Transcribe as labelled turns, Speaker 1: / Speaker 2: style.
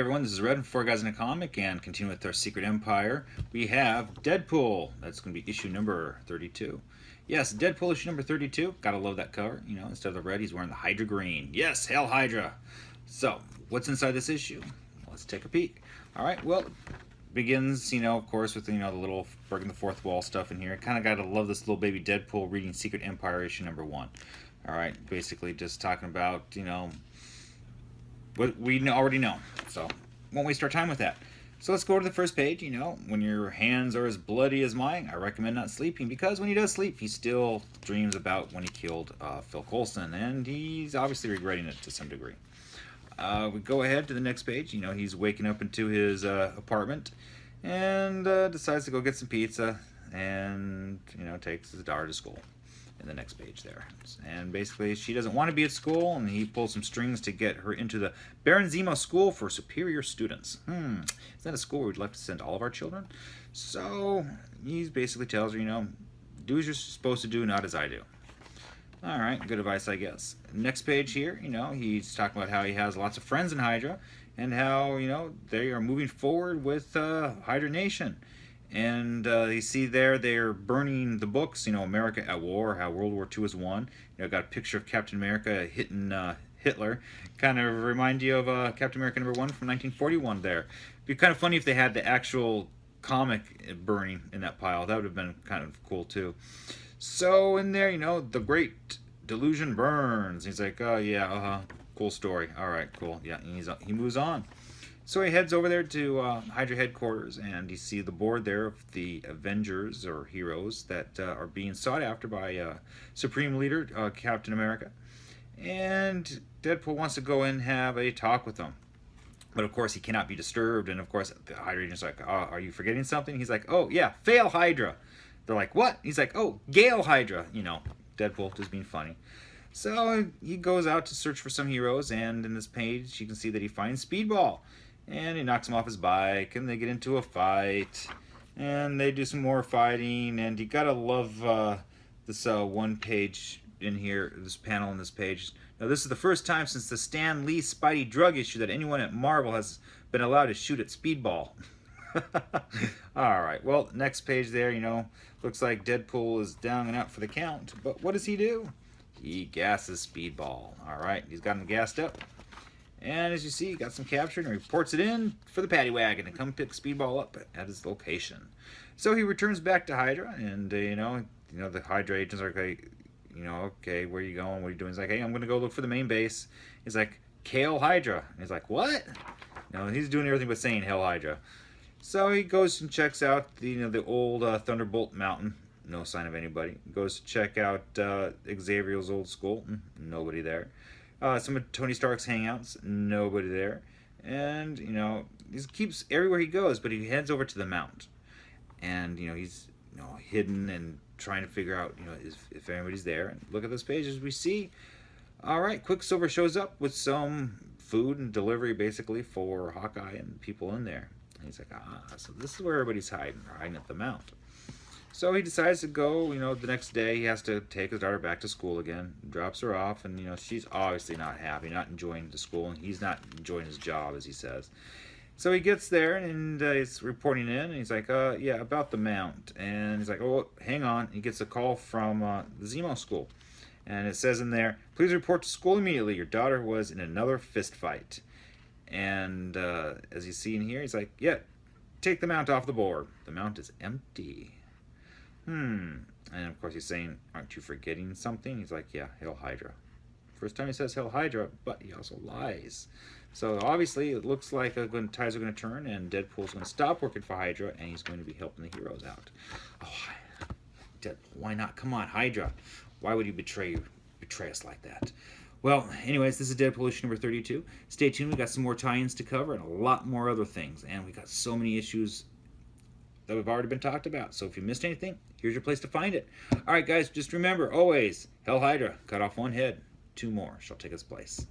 Speaker 1: everyone, this is Red from Four Guys in a Comic, and continuing with our Secret Empire, we have Deadpool. That's going to be issue number 32. Yes, Deadpool issue number 32. Gotta love that cover. You know, instead of the red, he's wearing the Hydra green. Yes, Hail Hydra. So, what's inside this issue? Let's take a peek. Alright, well, begins, of course, with, the little breaking the fourth wall stuff in here. Kind of gotta love this little baby Deadpool reading Secret Empire issue number 1. Alright, basically just talking about, what we already know. So, won't waste our time with that. So let's go to the first page. When your hands are as bloody as mine, I recommend not sleeping, because when he does sleep, he still dreams about when he killed Phil Coulson, and he's obviously regretting it to some degree. We go ahead to the next page. He's waking up into his apartment and decides to go get some pizza and, takes his daughter to school. In the next page there. And basically she doesn't want to be at school, and he pulls some strings to get her into the Baron Zemo School for Superior Students. Is that a school where we'd like to send all of our children? So he basically tells her, do as you're supposed to do, not as I do. Alright, good advice, I guess. Next page here, he's talking about how he has lots of friends in Hydra, and how, they are moving forward with Hydra Nation. And you see there, they're burning the books, America at War, how World War II is won. Got a picture of Captain America hitting Hitler. Kind of remind you of Captain America #1 from 1941 there. It'd be kind of funny if they had the actual comic burning in that pile. That would have been kind of cool too. So in there, the great delusion burns. He's like, oh yeah, cool story. All right, cool. Yeah, and he moves on. So he heads over there to Hydra headquarters, and you see the board there of the Avengers, or heroes, that are being sought after by Supreme Leader Captain America. And Deadpool wants to go in and have a talk with them. But of course he cannot be disturbed, and of course the Hydra agent's like, oh, are you forgetting something? He's like, oh yeah, fail Hydra. They're like, what? He's like, oh, Gale Hydra. Deadpool just being funny. So he goes out to search for some heroes, and in this page you can see that he finds Speedball. And he knocks him off his bike, and they get into a fight, and they do some more fighting, and you gotta love this one page in here, this panel in this page. Now this is the first time since the Stan Lee Spidey drug issue that anyone at Marvel has been allowed to shoot at Speedball. Alright, well, next page there, looks like Deadpool is down and out for the count, but what does he do? He gasses Speedball. Alright, he's got him gassed up. And as you see, he got some captured and reports it in for the paddy wagon to come pick Speedball up at his location. So he returns back to Hydra, and the Hydra agents are like, okay, where are you going? What are you doing? He's like, hey, I'm going to go look for the main base. He's like, Hail Hydra. And he's like, what? He's doing everything but saying Hail Hydra. So he goes and checks out the old Thunderbolt Mountain. No sign of anybody. Goes to check out Xavier's old school. Nobody there. Some of Tony Stark's hangouts, nobody there. And, he keeps everywhere he goes, but he heads over to the mount. And, he's, hidden and trying to figure out, if anybody's there. And look at this page as we see. Alright, Quicksilver shows up with some food and delivery, basically, for Hawkeye and people in there. And he's like, so this is where everybody's hiding at the mount. So he decides to go, the next day he has to take his daughter back to school again, drops her off, and, she's obviously not happy, not enjoying the school, and he's not enjoying his job, as he says. So he gets there, and he's reporting in, and he's like, yeah, about the mount. And he's like, oh, hang on. He gets a call from the Zemo school. And it says in there, please report to school immediately. Your daughter was in another fist fight. And as you see in here, he's like, yeah, take the mount off the board. The mount is empty. And of course he's saying, aren't you forgetting something? He's like, yeah, Hail Hydra. First time he says Hail Hydra, but he also lies. So obviously it looks like tides are going to turn, and Deadpool's going to stop working for Hydra, and he's going to be helping the heroes out. Oh, Deadpool, why not? Come on, Hydra. Why would you betray us like that? Well, anyways, this is Deadpool issue number 32. Stay tuned. We got some more tie-ins to cover and a lot more other things. And we got so many issues that we've already been talked about. So if you missed anything, here's your place to find it. All right, guys, just remember, always, Hail Hydra, cut off one head, 2 more shall take its place.